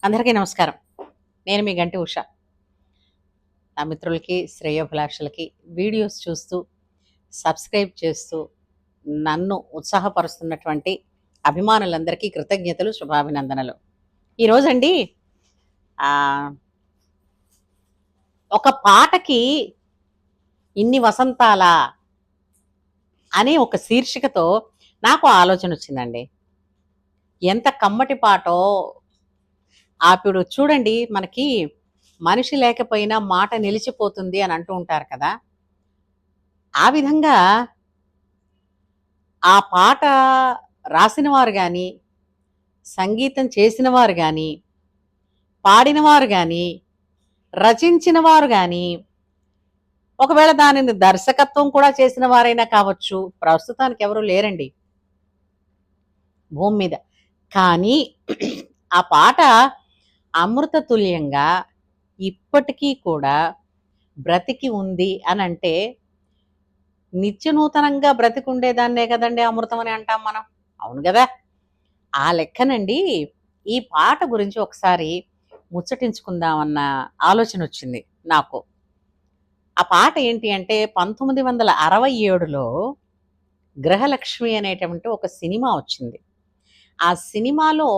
అందరికీ నమస్కారం. నేను మీ గంటి ఉష. నా మిత్రులకి, శ్రేయోభిలాషులకి వీడియోస్ చూస్తూ, సబ్స్క్రైబ్ చేస్తూ, నన్ను ఉత్సాహపరుస్తున్నటువంటి అభిమానులందరికీ కృతజ్ఞతలు, శుభాభినందనలు. ఈరోజండి ఆహ్, ఒక పాటకి ఇన్ని వసంతాలా అనే ఒక శీర్షికతో నాకు ఆలోచనొచ్చిందండి. ఎంత కమ్మటి పాటో! ఇప్పుడు చూడండి మనకి మనిషి లేకపోయినా మాట నిలిచిపోతుంది అని అంటూ ఉంటారు కదా! ఆ విధంగా ఆ పాట రాసిన వారు గాని, సంగీతం చేసిన వారు గాని, పాడినవారు గాని, రచించిన వారు గాని, ఒకవేళ దానిని దర్శకత్వం కూడా చేసిన వారైనా కావచ్చు. ప్రస్తుతానికి ఎవరు లేరండి భూమి మీద. కానీ ఆ పాట అమృత తుల్యంగా ఇప్పటికీ కూడా బ్రతికి ఉంది అనంటే నిత్య నూతనంగా బ్రతికుండేదాన్నే కదండీ అమృతం అని అంటాం మనం. అవును గదా! ఆ లెక్కనండి ఈ పాట గురించి ఒకసారి ముచ్చటించుకుందామన్న ఆలోచనొచ్చింది నాకు. ఆ పాట ఏంటి అంటే 1967లో 'గృహలక్ష్మి' అనేటువంటి ఒక సినిమా వచ్చింది. ఆ సినిమాలో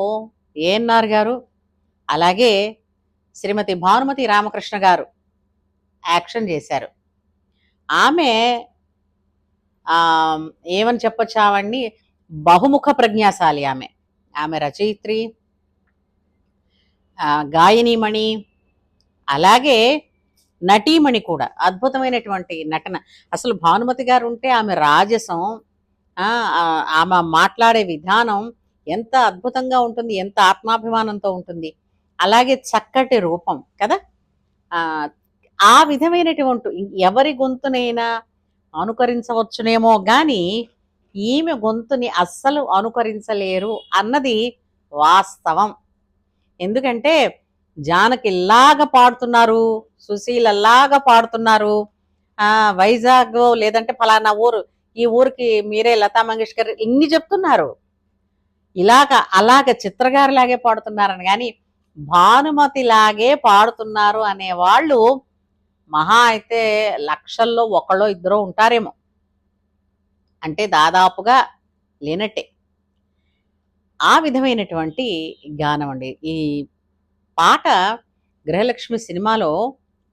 ఏఎన్నార్ గారు, అలాగే శ్రీమతి భానుమతి రామకృష్ణ గారు యాక్షన్ జేశారు. ఆమె ఆహ్, ఏమని చెప్పొచ్చు ఆవిడని బహుముఖ ప్రజ్ఞాశాలి ఆమె. ఆమె రచయిత్రి, గాయనీమణి, అలాగే నటీమణి కూడా. అద్భుతమైనటువంటి నటన. అసలు భానుమతి గారుంటే ఆమె రాజసం, ఆమె మాట్లాడే విధానం ఎంత అద్భుతంగా ఉంటుంది. ఎంత ఆత్మాభిమానంతో ఉంటుంది. అలాగే చక్కటి రూపం కదా! ఆహ్, ఆ విధమైనటువంటి ఎవరి గొంతునైనా అనుకరించవచ్చునేమో గానీ, ఈమె గొంతుని అస్సలు అనుకరించలేరు అన్నది వాస్తవం. ఎందుకంటే, జానకిలాగా పాడుతున్నారు, సుశీలలాగా పాడుతున్నారు. వైజాగో లేదంటే ఫలానా ఊరు, ఈ ఊరికి మీరే లతా మంగేష్కర్ ఇన్ని చెప్తున్నారు. అలాగ చిత్రగారిలాగే పాడుతున్నారని గాని, భానుమతిలాగే పాడుతున్నారు అనేవాళ్ళు మహా అయితే లక్షల్లో ఒకళ్ళో ఇద్దరో ఉంటారేమో. అంటే దాదాపుగా లేనట్టే. ఆ విధమైనటువంటి గానం అండి. ఈ పాట 'గృహలక్ష్మి' సినిమాలో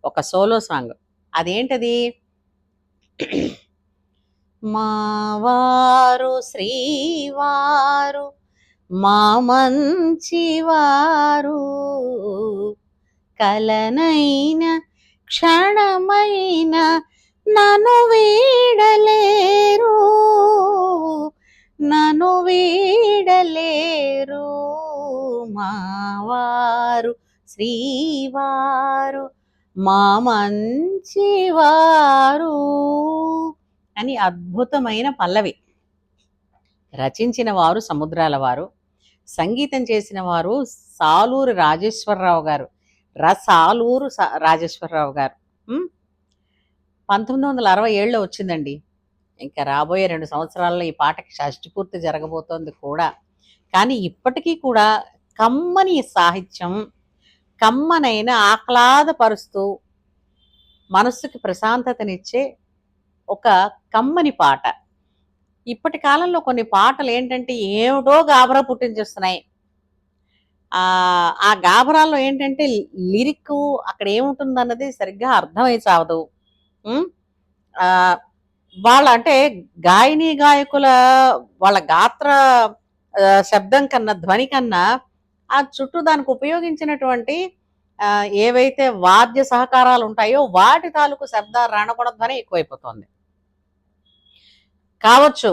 ఒక సోలో సాంగ్. అదేంటది? మావారు శ్రీవారు మా మంచివారు కలనైన క్షణమైన నన్ను వీడలేరు నన్ను వీడలేరు మావారు శ్రీవారు మా మంచివారు అని అద్భుతమైన పల్లవి. రచించిన వారు సముద్రాల వారు, సంగీతం చేసిన వారు సాలూరు రాజేశ్వరరావు గారు. సాలూరు రాజేశ్వరరావు గారు. 1967లో వచ్చిందండి. ఇంకా రాబోయే 2 సంవత్సరాల్లో ఈ పాటకి షష్టి పూర్తి జరగబోతోంది కూడా. కానీ ఇప్పటికీ కూడా కమ్మని సాహిత్యం, కమ్మనైన ఆహ్లాదపరుస్తూ మనస్సుకి ప్రశాంతతనిచ్చే ఒక కమ్మని పాట. ఇప్పటి కాలంలో కొన్ని పాటలేంటంటే ఏమిటో గాబరా పుట్టించేస్తున్నాయి. ఆ గాబరాల్లో ఏంటంటే లిరిక్కు అక్కడ ఏముంటుందన్నది సరిగ్గా అర్థమై చావదు. హ్మ్. ఆహ్, వాళ్ళ అంటే గాయనీ, గాయకుల వాళ్ళ గాత్ర శబ్దం కన్నా, ధ్వని కన్నా ఆ చుట్టూ దానికి ఉపయోగించినటువంటి ఏవైతే వాద్య సహకారాలుంటాయో వాటి తాలూకు శబ్ద రణగుణ ధ్వని ఎక్కువైపోతోంది. కావచ్చు.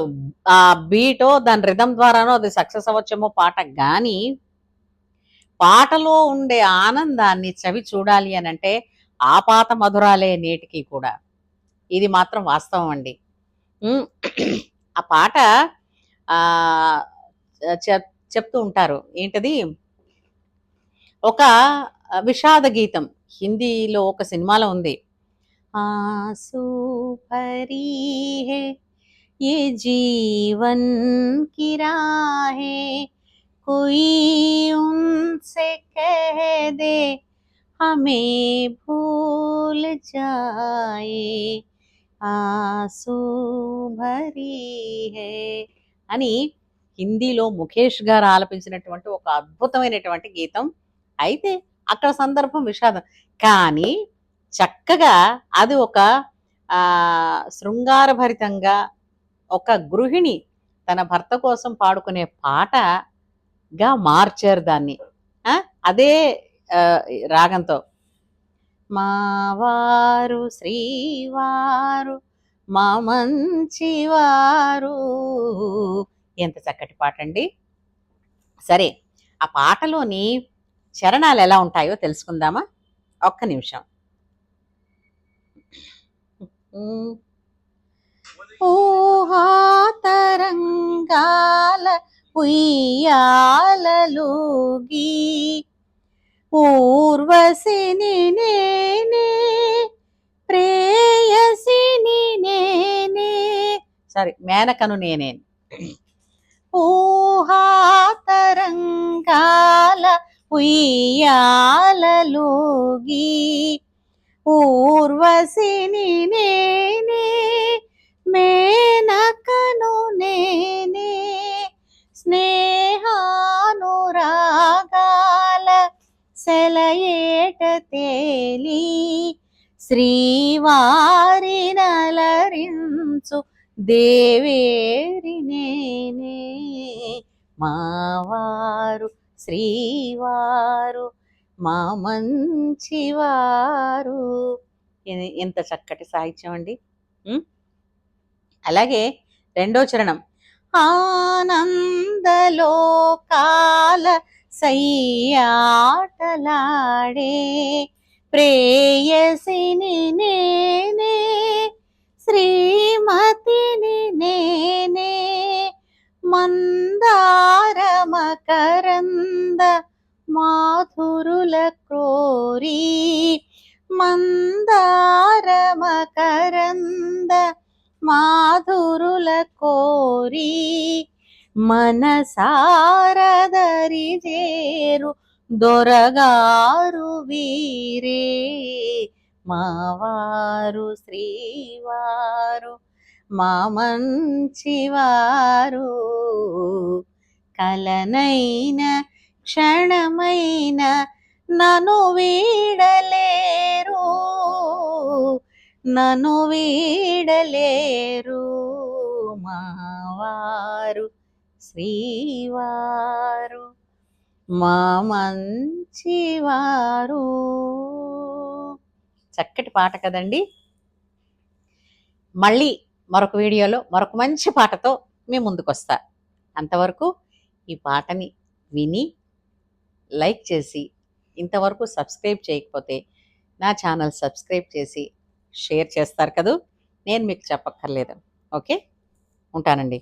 ఆ బీటో, దాని రిథమ్ ద్వారానో అది సక్సెస్ అవ్వచ్చేమో పాట గానీ, పాటలో ఉండే ఆనందాన్ని చవి చూడాలి అనంటే, ఆపాత మధురాలే నేటికి కూడా. ఇది మాత్రం వాస్తవం అండి. హ్మ్. ఆ పాట ఆహ్, చెప్తూ ఉంటారు. ఏంటది? ఒక విషాద గీతం. హిందీలో ఒక సినిమాలో ఉంది. ఆసు భరీ హై ये जीवन की राहें कोई उनसे कह दे हमें भूल जाए ఆసు భరీ హే అని హిందీలో ముఖేష్ గారు ఆలపించినటువంటి ఒక అద్భుతమైనటువంటి గీతం. అయితే అక్కడ సందర్భం విషాదం, కానీ చక్కగా అది ఒక శృంగారభరితంగా ఒక గృహిణి తన భర్త కోసం పాడుకునే పాటగా మార్చారు దాన్ని. అదే రాగంతో మావారు శ్రీవారు మా మంచివారు, ఎంత చక్కటి పాట అండి. సరే, ఆ పాటలోని చరణాలు ఎలా ఉంటాయో తెలుసుకుందామా? ఒక్క నిమిషం. ఊహాతరంగాల ఉయ్యాలలుగి ఊర్వశిని నేనే ప్రేయసిని నేనే, సారీ మేనకను నేనే. ఊహాతరంగాల ఉయ్యాలలుగి ఊర్వశిని నేనే మేనకను నేనే స్నేహానురాగాల సెలయేట తేలి శ్రీవారి నలరించు దేవేరి నేనే మావారు శ్రీవారు మా మంచివారు. ఎంత చక్కటి సాహిత్యం అండి. అలాగే రెండో చరణం ఆనందలోకాల సయ్యాటలాడే ప్రేయసిని నేనే శ్రీమతిని నేనే మందార మకరంద మాధురుల క్రోరీ మందార మకరంద మాధురుల కోరి మనసారదరి చేరు దొరగారు వీరే మావారు శ్రీవారు మా మంచివారు కలనైన క్షణమైన నన్ను వీడలేరు నన్ను వీడలేరు మావారు శ్రీవారు మా మంచివారు. చక్కటి పాట కదండి. మళ్ళీ మరొక వీడియోలో మరొక మంచి పాటతో మీ ముందుకు వస్తా. అంతవరకు ఈ పాటని విని లైక్ చేసి, ఇంతవరకు సబ్స్క్రైబ్ చేయకపోతే నా ఛానల్ సబ్స్క్రైబ్ చేసి షేర్ చేస్తారు కదూ. నేను మీకు చెప్పక్కర్లేదు. ఓకే, ఉంటానండి.